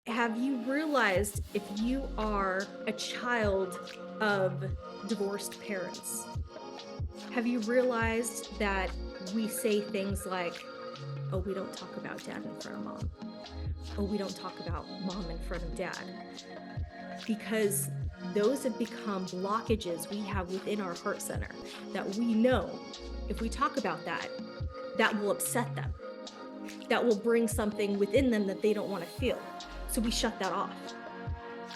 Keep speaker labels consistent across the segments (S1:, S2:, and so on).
S1: Have you realized if you are a child of divorced parents, have you realized that we say things like, oh, we don't talk about dad in front of mom. Oh, we don't talk about mom in front of dad. Because those have become blockages we have within our heart center that we know if we talk about that, that will upset them. That will bring something within them that they don't want to feel. So we shut that off.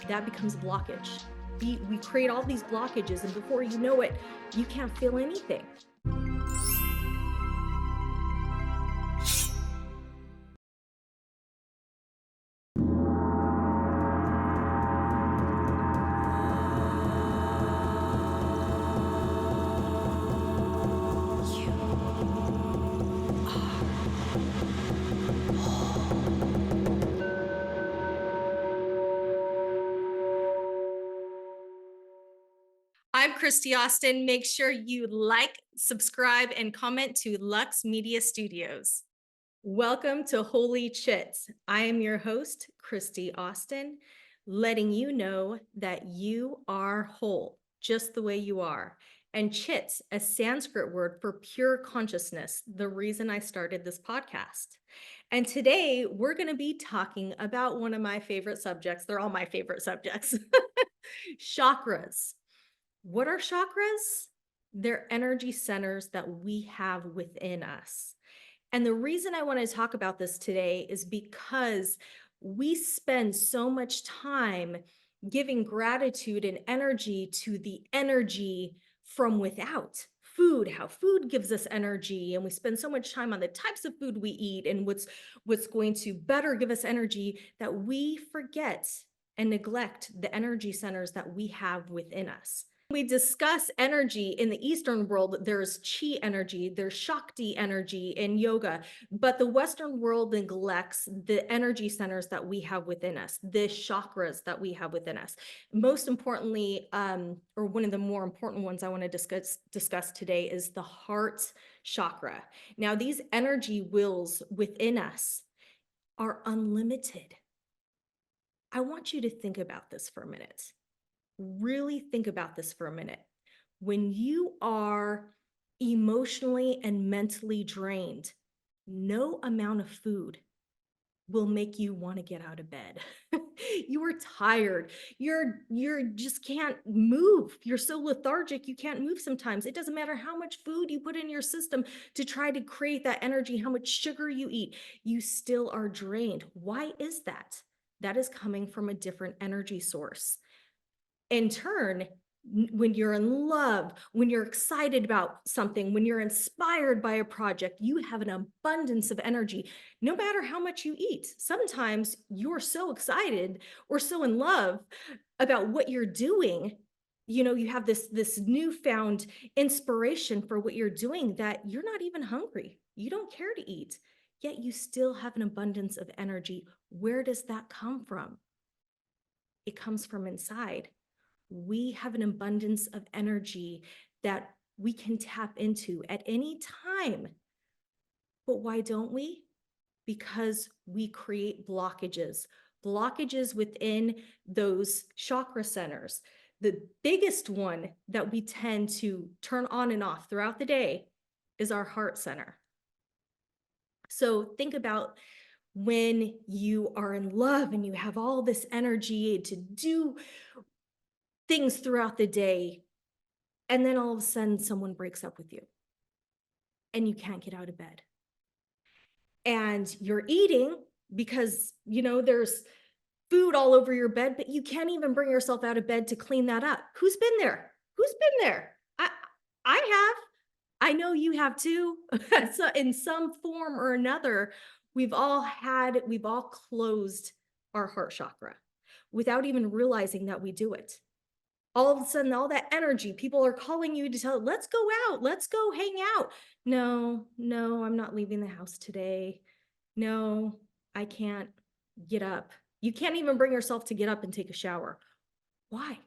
S1: That becomes blockage. We create all these blockages, and before you know it, you can't feel anything. I'm Kristy Austin. Make sure you like, subscribe, and comment to Lux Media Studios. Welcome to Whole-ly Chit. I am your host, Kristy Austin, letting you know that you are whole, just the way you are. And chit, a Sanskrit word for pure consciousness, the reason I started this podcast. And today we're going to be talking about one of my favorite subjects. They're all my favorite subjects. Chakras. What are chakras? They're energy centers that we have within us. And the reason I want to talk about this today is because we spend so much time giving gratitude and energy to the energy from without. Food, how food gives us energy, and we spend so much time on the types of food we eat and what's going to better give us energy that we forget and neglect the energy centers that we have within us. We discuss energy in the Eastern world. There's chi energy, there's Shakti energy in yoga, but the Western world neglects the energy centers that we have within us, the chakras that we have within us. Most importantly, or one of the more important ones I want to discuss today is the heart chakra. Now, these energy wheels within us are unlimited. I want you to think about this for a minute. Really think about this for a minute. When you are emotionally and mentally drained, no amount of food will make you want to get out of bed. You are tired. You're just can't move. You're so lethargic, you can't move sometimes. It doesn't matter how much food you put in your system to try to create that energy, how much sugar you eat, you still are drained. Why is that? That is coming from a different energy source. In turn, when you're in love, when you're excited about something, when you're inspired by a project, you have an abundance of energy, no matter how much you eat. Sometimes you're so excited or so in love about what you're doing. You have this newfound inspiration for what you're doing that you're not even hungry. You don't care to eat, yet you still have an abundance of energy. Where does that come from? It comes from inside. We have an abundance of energy that we can tap into at any time. But why don't we? Because we create blockages within those chakra centers. The biggest one that we tend to turn on and off throughout the day is our heart center. So think about when you are in love and you have all this energy to do things throughout the day, and then all of a sudden someone breaks up with you and you can't get out of bed. And you're eating because, there's food all over your bed, but you can't even bring yourself out of bed to clean that up. Who's been there? Who's been there? I have. I know you have too. So in some form or another, we've all closed our heart chakra without even realizing that we do it. All of a sudden, all that energy, people are calling you to tell, let's go out, let's go hang out. No, I'm not leaving the house today. No, I can't get up. You can't even bring yourself to get up and take a shower. Why?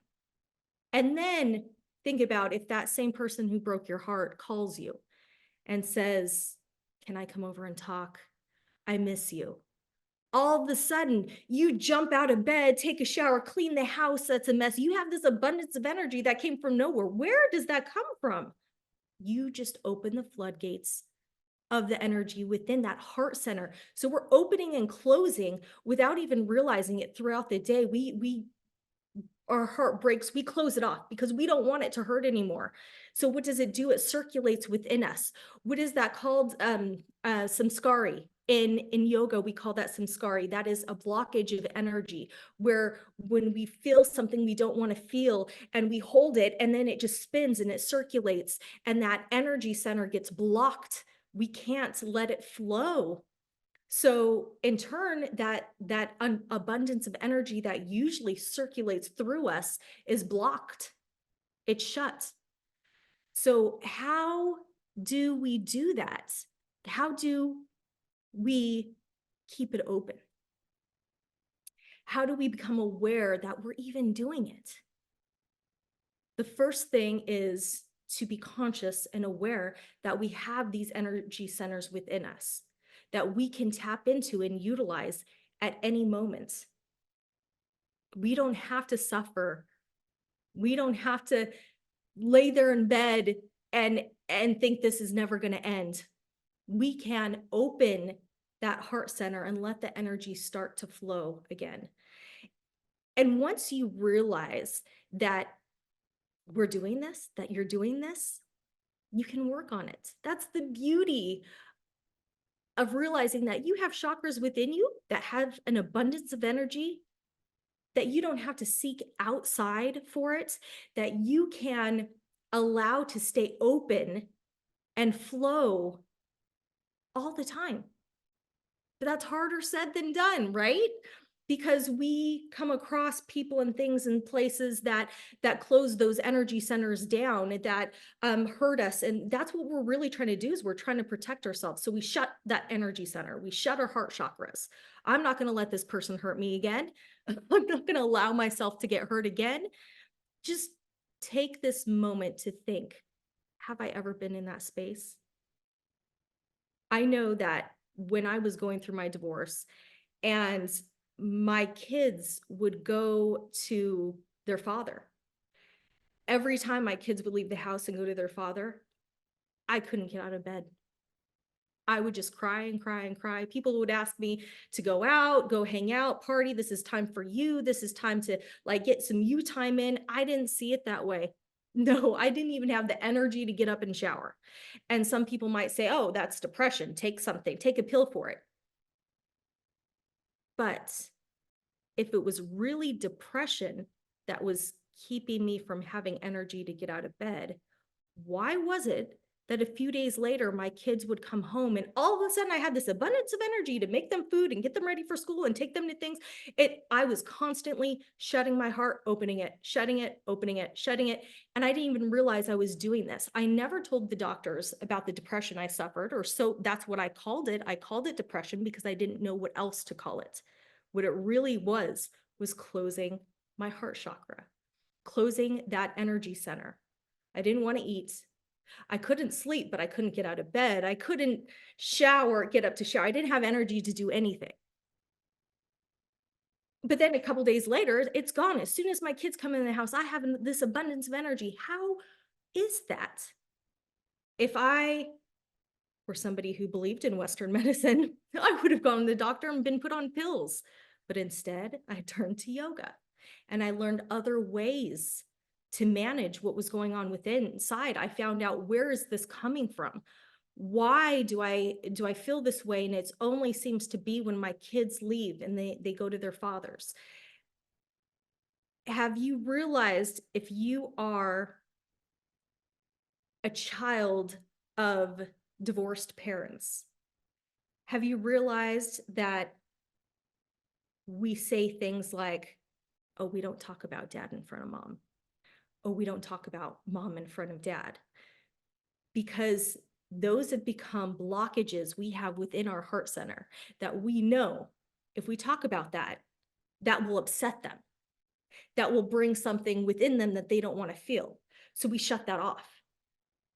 S1: And then think about if that same person who broke your heart calls you and says, can I come over and talk? I miss you. All of a sudden, you jump out of bed, take a shower, clean the house that's a mess. You have this abundance of energy that came from nowhere. Where does that come from? You just open the floodgates of the energy within that heart center. So we're opening and closing without even realizing it throughout the day. We our heart breaks, we close it off because we don't want it to hurt anymore. So what does it do? It circulates within us. What is that called? Samskari. In yoga, we call that samskari. That is a blockage of energy, where when we feel something we don't want to feel and we hold it, and then it just spins and it circulates, and that energy center gets blocked. We can't let it flow. So in turn, that abundance of energy that usually circulates through us is blocked. It's shut. So how do we do that? How do we keep it open? How do we become aware that we're even doing it? The first thing is to be conscious and aware that we have these energy centers within us that we can tap into and utilize at any moment. We don't have to suffer. We don't have to lay there in bed and think this is never going to end. We can open that heart center and let the energy start to flow again. And once you realize that we're doing this, that you're doing this, you can work on it. That's the beauty of realizing that you have chakras within you that have an abundance of energy, that you don't have to seek outside for it, that you can allow to stay open and flow all the time. But that's harder said than done, right? Because we come across people and things and places that close those energy centers down, that hurt us. And that's what we're really trying to do, is we're trying to protect ourselves. So we shut that energy center. We shut our heart chakras. I'm not going to let this person hurt me again. I'm not going to allow myself to get hurt again. Just take this moment to think, have I ever been in that space? I know that when I was going through my divorce and my kids would go to their father, every time my kids would leave the house and go to their father, I couldn't get out of bed. I would just cry and cry and cry. People would ask me to go out, go hang out, party. This is time for you. This is time to like get some you time in. I didn't see it that way. No, I didn't even have the energy to get up and shower. And some people might say, oh, that's depression. Take something, take a pill for it. But if it was really depression that was keeping me from having energy to get out of bed, why was it that a few days later, my kids would come home and all of a sudden I had this abundance of energy to make them food and get them ready for school and take them to things? I was constantly shutting my heart, opening it, shutting it, opening it, shutting it. And I didn't even realize I was doing this. I never told the doctors about the depression I suffered, or so that's what I called it. I called it depression because I didn't know what else to call it. What it really was closing my heart chakra, closing that energy center. I didn't want to eat. I couldn't sleep, but I couldn't get out of bed. I couldn't shower, get up to shower. I didn't have energy to do anything. But then a couple days later, it's gone. As soon as my kids come in the house, I have this abundance of energy. How is that? If I were somebody who believed in Western medicine, I would have gone to the doctor and been put on pills. But instead, I turned to yoga and I learned other ways to manage what was going on within inside. I found out, where is this coming from? Why do I feel this way? And it only seems to be when my kids leave and they go to their fathers. Have you realized, if you are a child of divorced parents, have you realized that we say things like, oh, we don't talk about dad in front of mom. Oh, we don't talk about mom in front of dad. Because those have become blockages we have within our heart center that we know if we talk about that, that will upset them. That will bring something within them that they don't want to feel. So we shut that off.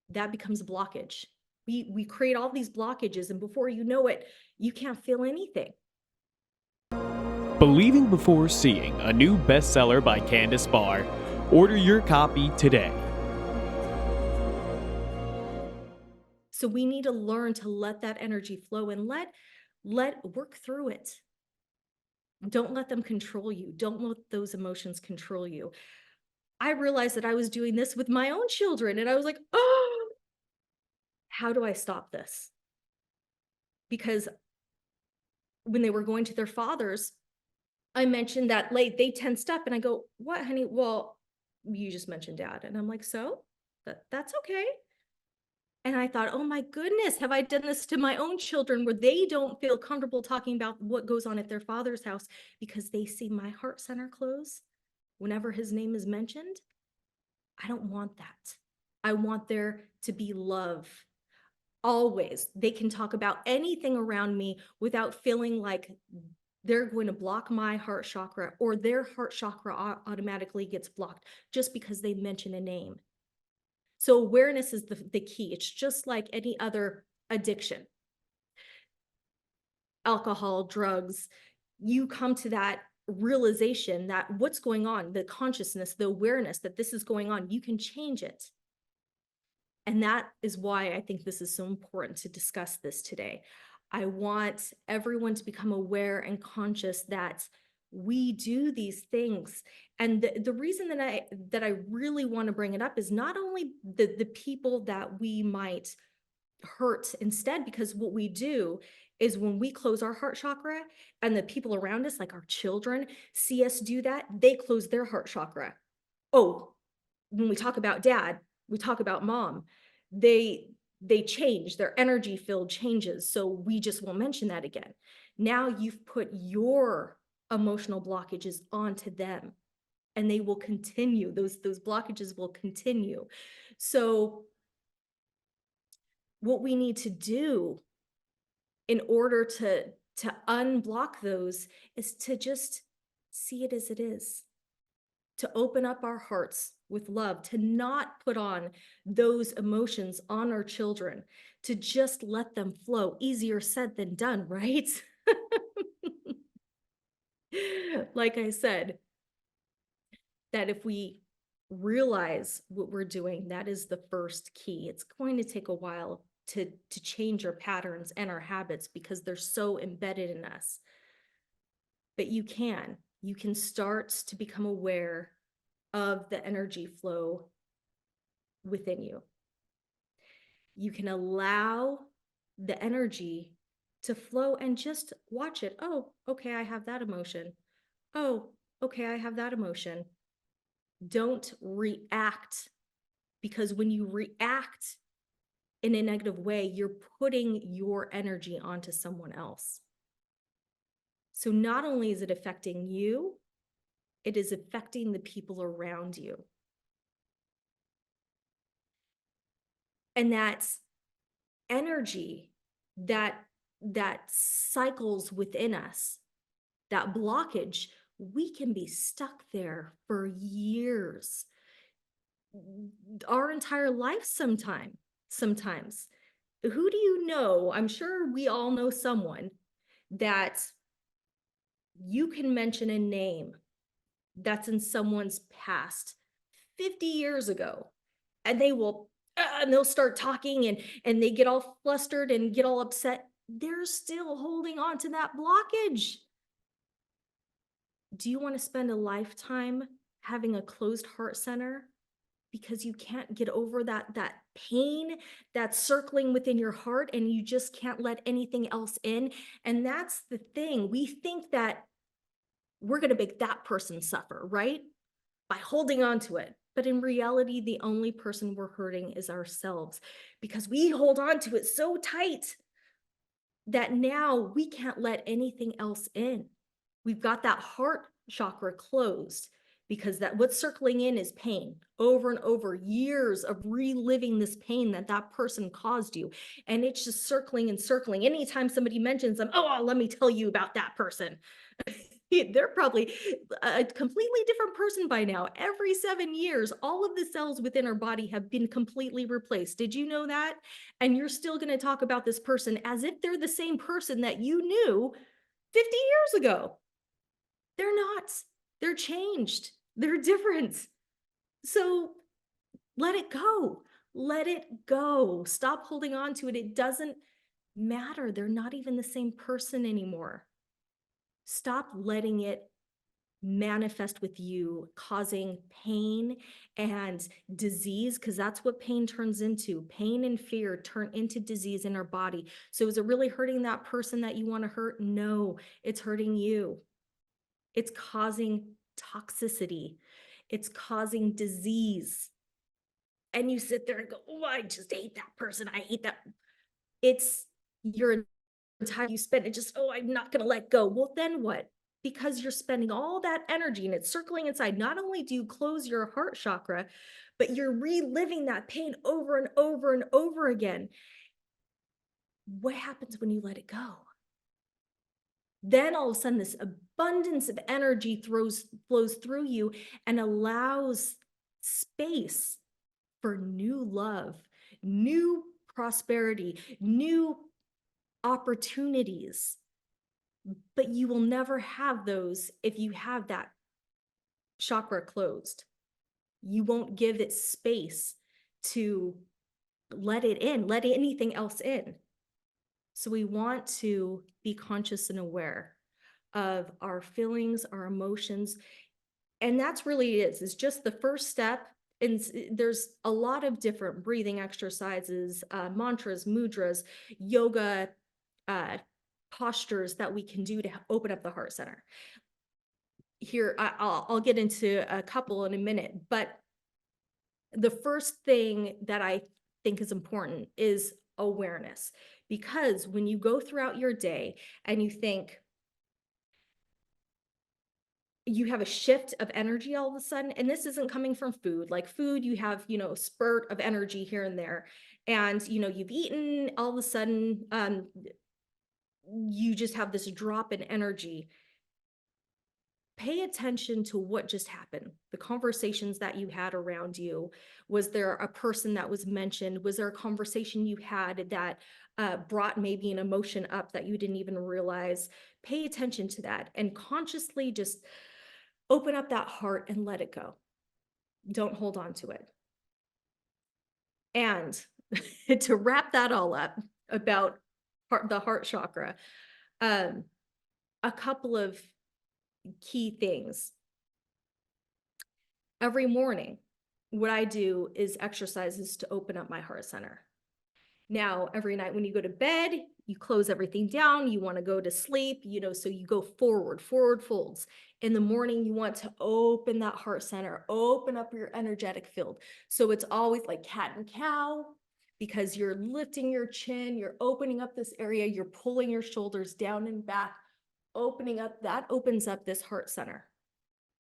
S1: That becomes a blockage. We create all these blockages, and before you know it, you can't feel anything.
S2: Believing Before Seeing, a new bestseller by Candace Barr. Order your copy today.
S1: So we need to learn to let that energy flow and let work through it. Don't let them control you. Don't let those emotions control you. I realized that I was doing this with my own children, and I was like, oh, how do I stop this? Because when they were going to their fathers, I mentioned that they tensed up, and I go, what, honey? Well, you just mentioned dad. And I'm like, so that's okay. And I thought, oh my goodness, have I done this to my own children where they don't feel comfortable talking about what goes on at their father's house because they see my heart center close whenever his name is mentioned? I don't want that. I want there to be love. Always. They can talk about anything around me without feeling like they're going to block my heart chakra, or their heart chakra automatically gets blocked just because they mention a name. So awareness is the key. It's just like any other addiction, alcohol, drugs. You come to that realization that what's going on, the consciousness, the awareness that this is going on, you can change it. And that is why I think this is so important to discuss this today. I want everyone to become aware and conscious that we do these things. And the reason that I really want to bring it up is not only the people that we might hurt instead, because what we do is when we close our heart chakra and the people around us, like our children, see us do that, they close their heart chakra. Oh, when we talk about dad, we talk about mom, they change, their energy field changes. So we just won't mention that again. Now you've put your emotional blockages onto them, and they will continue. Those blockages will continue. So what we need to do in order to unblock those is to just see it as it is, to open up our hearts with love, to not put on those emotions on our children, to just let them flow. Easier said than done, right? Like I said, that if we realize what we're doing, that is the first key. It's going to take a while to change our patterns and our habits because they're so embedded in us. But you can start to become aware of the energy flow within you. You can allow the energy to flow and just watch it. Oh, okay, I have that emotion. Oh, okay, I have that emotion. Don't react, because when you react in a negative way, you're putting your energy onto someone else. So not only is it affecting you, it is affecting the people around you. And that's energy that cycles within us, that blockage, we can be stuck there for years, our entire life sometimes. Who do you know? I'm sure we all know someone that you can mention a name that's in someone's past 50 years ago, and they'll start talking, and they get all flustered and get all upset. They're still holding on to that blockage. Do you want to spend a lifetime having a closed heart center because you can't get over that pain that's circling within your heart, and you just can't let anything else in? And that's the thing. We think that we're going to make that person suffer, right? By holding on to it. But in reality, the only person we're hurting is ourselves, because we hold on to it so tight that now we can't let anything else in. We've got that heart chakra closed because what's circling in is pain, over and over, years of reliving this pain that person caused you. And it's just circling and circling. Anytime somebody mentions them, oh, let me tell you about that person. They're probably a completely different person by now. Every 7 years, all of the cells within our body have been completely replaced. Did you know that? And you're still going to talk about this person as if they're the same person that you knew 50 years ago. They're not. They're changed. They're different. So let it go. Let it go. Stop holding on to it. It doesn't matter. They're not even the same person anymore. Stop letting it manifest with you, causing pain and disease, because that's what pain turns into. Pain and fear turn into disease in our body. So is it really hurting that person that you want to hurt? No, it's hurting you. It's causing toxicity. It's causing disease. And you sit there and go, oh, I just hate that person. I hate that. It's your time you spend it just, oh, I'm not going to let go. Well, then what? Because you're spending all that energy and it's circling inside. Not only do you close your heart chakra, but you're reliving that pain over and over and over again. What happens when you let it go? Then all of a sudden, this abundance of energy flows through you and allows space for new love, new prosperity, new opportunities. But you will never have those if you have that chakra closed. You won't give it space to let it in, let anything else in. So we want to be conscious and aware of our feelings, our emotions. And that's really it is just the first step. And there's a lot of different breathing exercises, mantras, mudras, yoga, postures that we can do to open up the heart center. Here, I'll get into a couple in a minute, but the first thing that I think is important is awareness. Because when you go throughout your day and you think, you have a shift of energy all of a sudden, and this isn't coming from food. Like food, you have, spurt of energy here and there. And, you've eaten, all of a sudden, you just have this drop in energy. Pay attention to what just happened, the conversations that you had around you. Was there a person that was mentioned? Was there a conversation you had that brought maybe an emotion up that you didn't even realize? Pay attention to that and consciously just open up that heart and let it go. Don't hold on to it. And to wrap that all up about the heart chakra, a couple of key things. Every morning, what I do is exercises to open up my heart center. Now, every night when you go to bed, you close everything down, you want to go to sleep, so you go forward folds. In the morning, you want to open that heart center, open up your energetic field. So it's always like cat and cow, because you're lifting your chin, you're opening up this area, you're pulling your shoulders down and back, opening up, that opens up this heart center.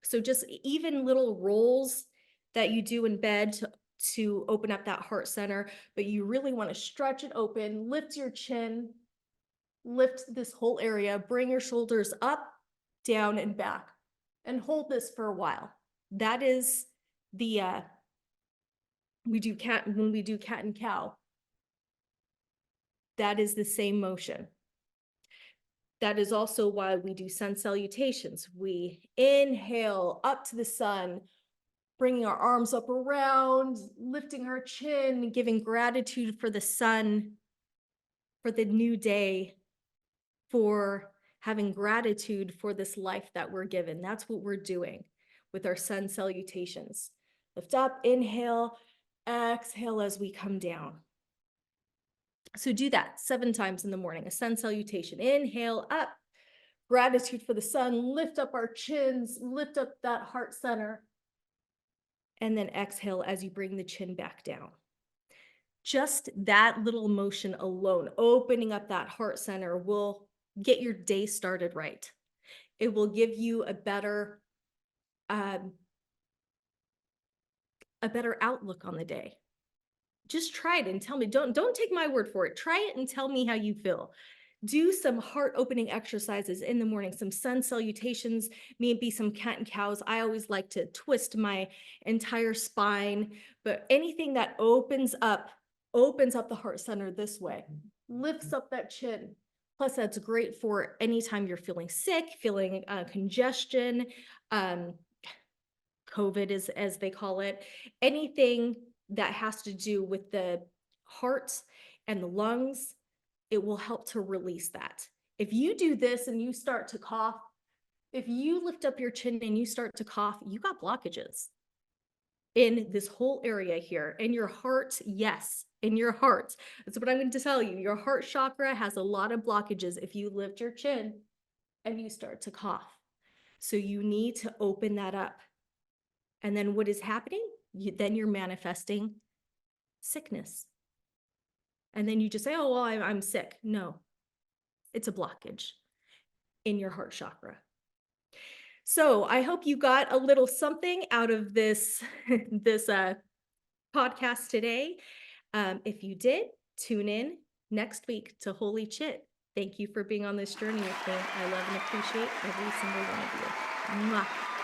S1: So just even little rolls that you do in bed to open up that heart center, but you really want to stretch it open, lift your chin, lift this whole area, bring your shoulders up, down, and back, and hold this for a while. That is the, when we do cat and cow, that is the same motion. That is also why we do sun salutations. We inhale up to the sun, bringing our arms up around, lifting our chin, giving gratitude for the sun, for the new day, for having gratitude for this life that we're given. That's what we're doing with our sun salutations. Lift up, inhale, exhale as we come down. So do that 7 times in the morning, a sun salutation. Inhale up, gratitude for the sun, lift up our chins, lift up that heart center. And then exhale as you bring the chin back down. Just that little motion alone, opening up that heart center, will get your day started right. It will give you a better outlook on the day. Just try it and tell me. Don't take my word for it. Try it and tell me how you feel. Do some heart opening exercises in the morning, some sun salutations, maybe some cat and cows. I always like to twist my entire spine, but anything that opens up the heart center this way, lifts up that chin, Plus, that's great for anytime you're feeling sick, feeling congestion, um, COVID is as they call it, anything that has to do with the heart and the lungs, it will help to release that. If you do this and you start to cough, if you lift up your chin and you start to cough, you got blockages in this whole area here. In your heart, yes, in your heart. That's what I'm going to tell you. Your heart chakra has a lot of blockages if you lift your chin and you start to cough. So you need to open that up. And then what is happening? Then you're manifesting sickness. And then you just say, oh, well, I'm sick. No, it's a blockage in your heart chakra. So I hope you got a little something out of this, this podcast today. If you did, tune in next week to Whole-ly Chit. Thank you for being on this journey with me. I love and appreciate every single one of you. Mwah.